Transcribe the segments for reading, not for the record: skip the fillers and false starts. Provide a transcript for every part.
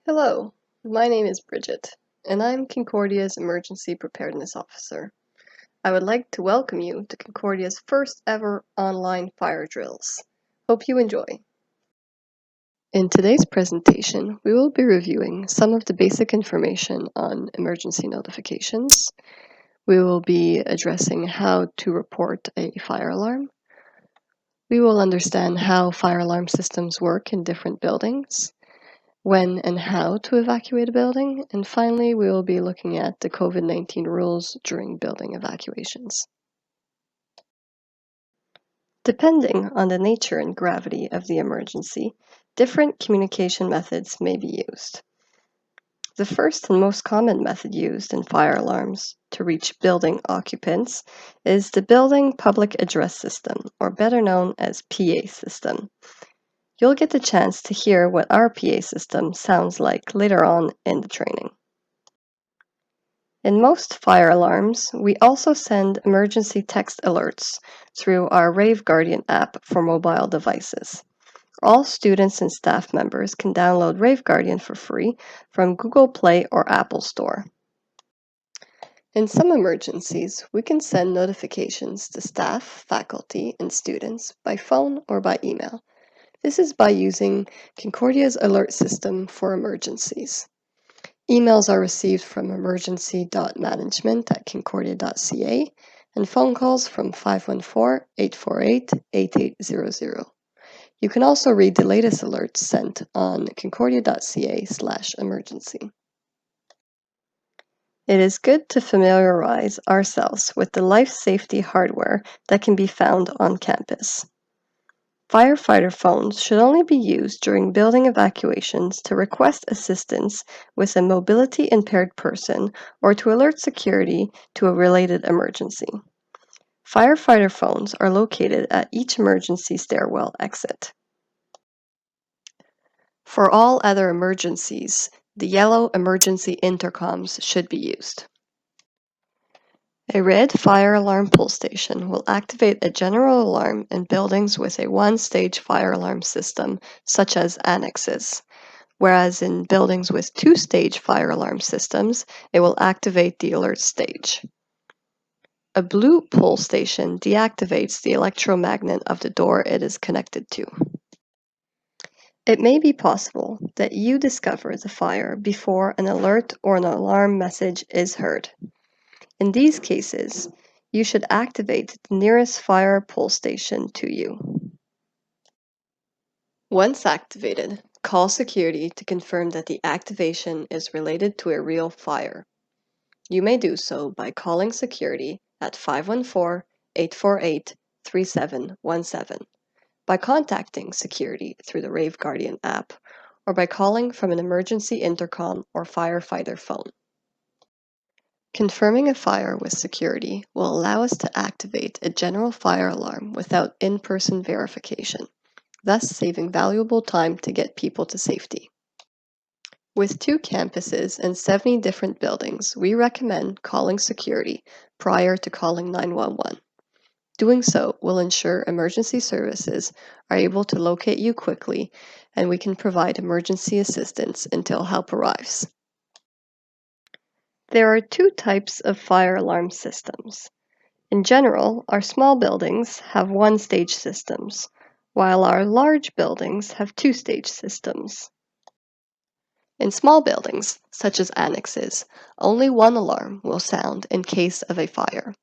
Hello, my name is Bridget, and I'm Concordia's Emergency Preparedness Officer. I would like to welcome you to Concordia's first ever online fire drills. Hope you enjoy. In today's presentation, we will be reviewing some of the basic information on emergency notifications. We will be addressing how to report a fire alarm. We will understand how fire alarm systems work in different buildings, when and how to evacuate a building, and finally, we will be looking at the COVID-19 rules during building evacuations. Depending on the nature and gravity of the emergency, different communication methods may be used. The first and most common method used in fire alarms to reach building occupants is the Building Public Address System, or better known as PA system. You'll get the chance to hear what our PA system sounds like later on in the training. In most fire alarms, we also send emergency text alerts through our Rave Guardian app for mobile devices. All students and staff members can download Rave Guardian for free from Google Play or Apple Store. In some emergencies, we can send notifications to staff, faculty, and students by phone or by email. This is by using Concordia's alert system for emergencies. Emails are received from emergency.management@concordia.ca and phone calls from 514-848-8800. You can also read the latest alerts sent on concordia.ca/emergency. It is good to familiarize ourselves with the life safety hardware that can be found on campus. Firefighter phones should only be used during building evacuations to request assistance with a mobility impaired person or to alert security to a related emergency. Firefighter phones are located at each emergency stairwell exit. For all other emergencies, the yellow emergency intercoms should be used. A red fire alarm pull station will activate a general alarm in buildings with a one-stage fire alarm system, such as annexes, whereas in buildings with two-stage fire alarm systems, it will activate the alert stage. A blue pull station deactivates the electromagnet of the door it is connected to. It may be possible that you discover the fire before an alert or an alarm message is heard. In these cases, you should activate the nearest fire pull station to you. Once activated, call security to confirm that the activation is related to a real fire. You may do so by calling security at 514-848-3717, by contacting security through the Rave Guardian app, or by calling from an emergency intercom or firefighter phone. Confirming a fire with security will allow us to activate a general fire alarm without in-person verification, thus saving valuable time to get people to safety. With 2 campuses and 70 different buildings, we recommend calling security prior to calling 911. Doing so will ensure emergency services are able to locate you quickly, and we can provide emergency assistance until help arrives. There are 2 types of fire alarm systems. In general, our small buildings have one-stage systems, while our large buildings have two-stage systems. In small buildings, such as annexes, only one alarm will sound in case of a fire.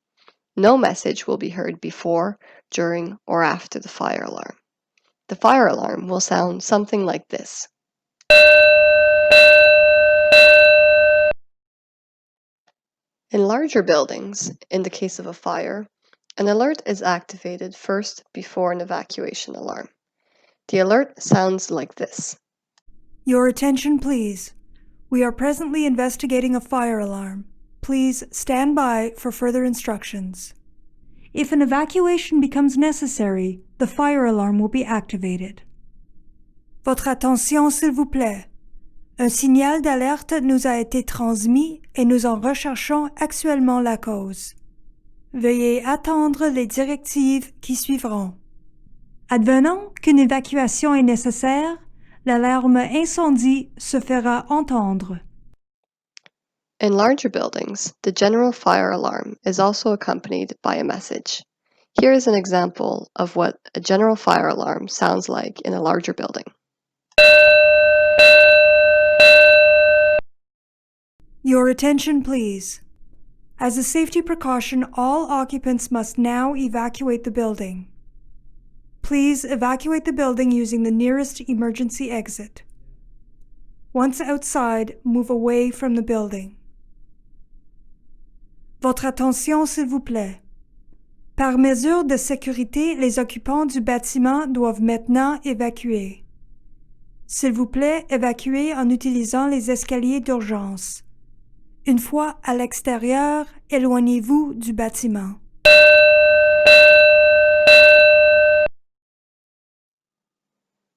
No message will be heard before, during, or after the fire alarm. The fire alarm will sound something like this. In larger buildings, in the case of a fire, an alert is activated first before an evacuation alarm. The alert sounds like this. Your attention, please. We are presently investigating a fire alarm. Please stand by for further instructions. If an evacuation becomes necessary, the fire alarm will be activated. Votre attention, s'il vous plaît. Un signal d'alerte nous a été transmis et nous en recherchons actuellement la cause. Veuillez attendre les directives qui suivront. Advenant qu'une évacuation est nécessaire, L'alarme incendie se fera entendre. In larger buildings, the general fire alarm is also accompanied by a message. Here is an example of what a general fire alarm sounds like in a larger building. Your attention, please. As a safety precaution, all occupants must now evacuate the building. Please evacuate the building using the nearest emergency exit. Once outside, move away from the building. Votre attention, s'il vous plaît. Par mesure de sécurité, les occupants du bâtiment doivent maintenant évacuer. S'il vous plaît, évacuez en utilisant les escaliers d'urgence. Une fois à l'extérieur, éloignez-vous du bâtiment.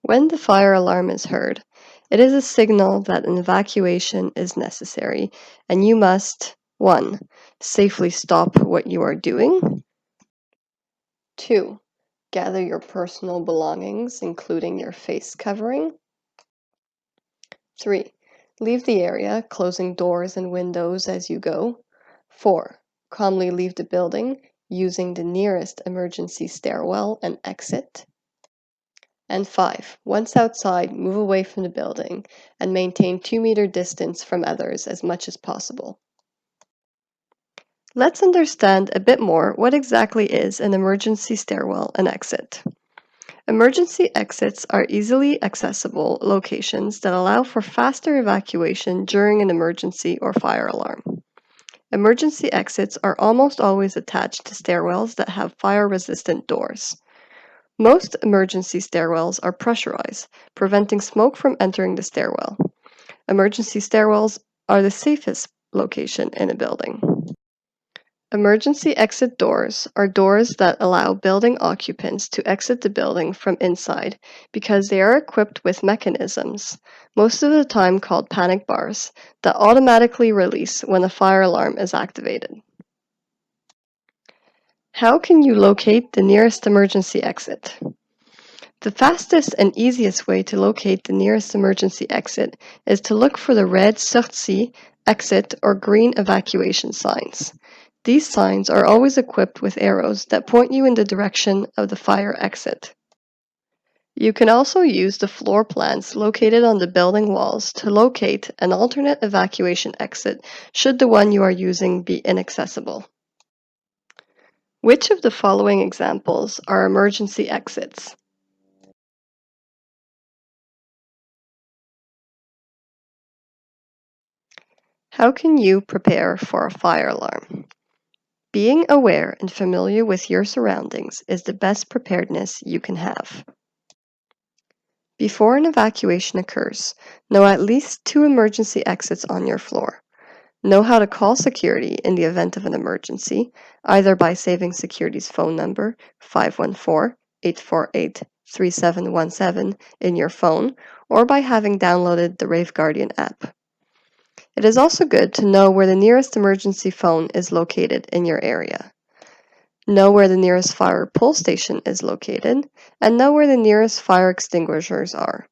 When the fire alarm is heard, it is a signal that an evacuation is necessary, and you must 1. Safely stop what you are doing. 2. Gather your personal belongings, including your face covering. 3. Leave the area, closing doors and windows as you go. 4. Calmly leave the building, using the nearest emergency stairwell and exit. And 5. Once outside, move away from the building and maintain 2-meter distance from others as much as possible. Let's understand a bit more what exactly is an emergency stairwell and exit. Emergency exits are easily accessible locations that allow for faster evacuation during an emergency or fire alarm. Emergency exits are almost always attached to stairwells that have fire-resistant doors. Most emergency stairwells are pressurized, preventing smoke from entering the stairwell. Emergency stairwells are the safest location in a building. Emergency exit doors are doors that allow building occupants to exit the building from inside because they are equipped with mechanisms, most of the time called panic bars, that automatically release when a fire alarm is activated. How can you locate the nearest emergency exit? The fastest and easiest way to locate the nearest emergency exit is to look for the red sortie, exit, or green evacuation signs. These signs are always equipped with arrows that point you in the direction of the fire exit. You can also use the floor plans located on the building walls to locate an alternate evacuation exit should the one you are using be inaccessible. Which of the following examples are emergency exits? How can you prepare for a fire alarm? Being aware and familiar with your surroundings is the best preparedness you can have. Before an evacuation occurs, know at least 2 emergency exits on your floor. Know how to call security in the event of an emergency, either by saving security's phone number 514-848-3717 in your phone or by having downloaded the Rave Guardian app. It is also good to know where the nearest emergency phone is located in your area. Know where the nearest fire pull station is located, and know where the nearest fire extinguishers are.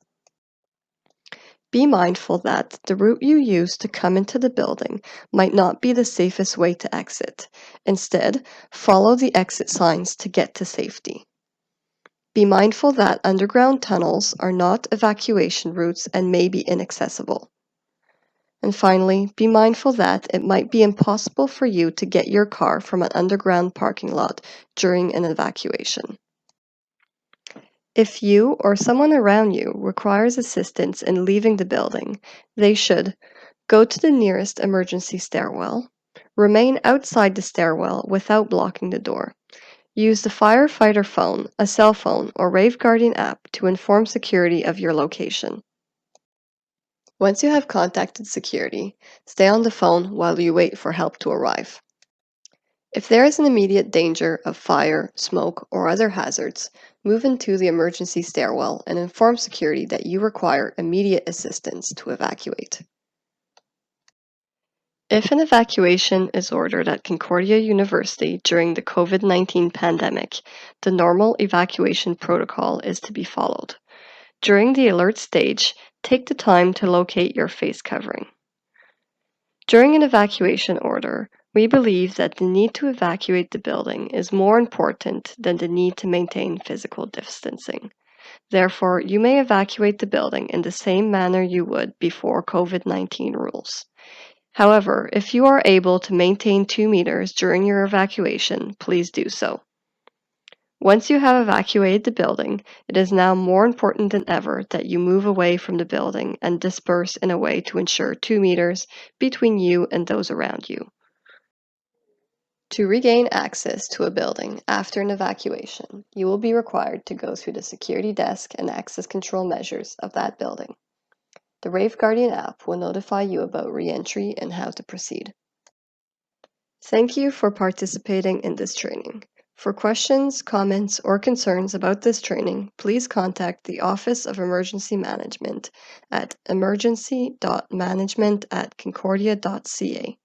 Be mindful that the route you use to come into the building might not be the safest way to exit. Instead, follow the exit signs to get to safety. Be mindful that underground tunnels are not evacuation routes and may be inaccessible. And finally, be mindful that it might be impossible for you to get your car from an underground parking lot during an evacuation. If you or someone around you requires assistance in leaving the building, they should go to the nearest emergency stairwell, remain outside the stairwell without blocking the door, use the firefighter phone, a cell phone, or Rave Guardian app to inform security of your location. Once you have contacted security, stay on the phone while you wait for help to arrive. If there is an immediate danger of fire, smoke, or other hazards, move into the emergency stairwell and inform security that you require immediate assistance to evacuate. If an evacuation is ordered at Concordia University during the COVID-19 pandemic, the normal evacuation protocol is to be followed. During the alert stage, take the time to locate your face covering. During an evacuation order, we believe that the need to evacuate the building is more important than the need to maintain physical distancing. Therefore, you may evacuate the building in the same manner you would before COVID-19 rules. However, if you are able to maintain 2 meters during your evacuation, please do so. Once you have evacuated the building, it is now more important than ever that you move away from the building and disperse in a way to ensure 2 meters between you and those around you. To regain access to a building after an evacuation, you will be required to go through the security desk and access control measures of that building. The Rave Guardian app will notify you about re-entry and how to proceed. Thank you for participating in this training. For questions, comments, or concerns about this training, please contact the Office of Emergency Management at emergency.management@concordia.ca.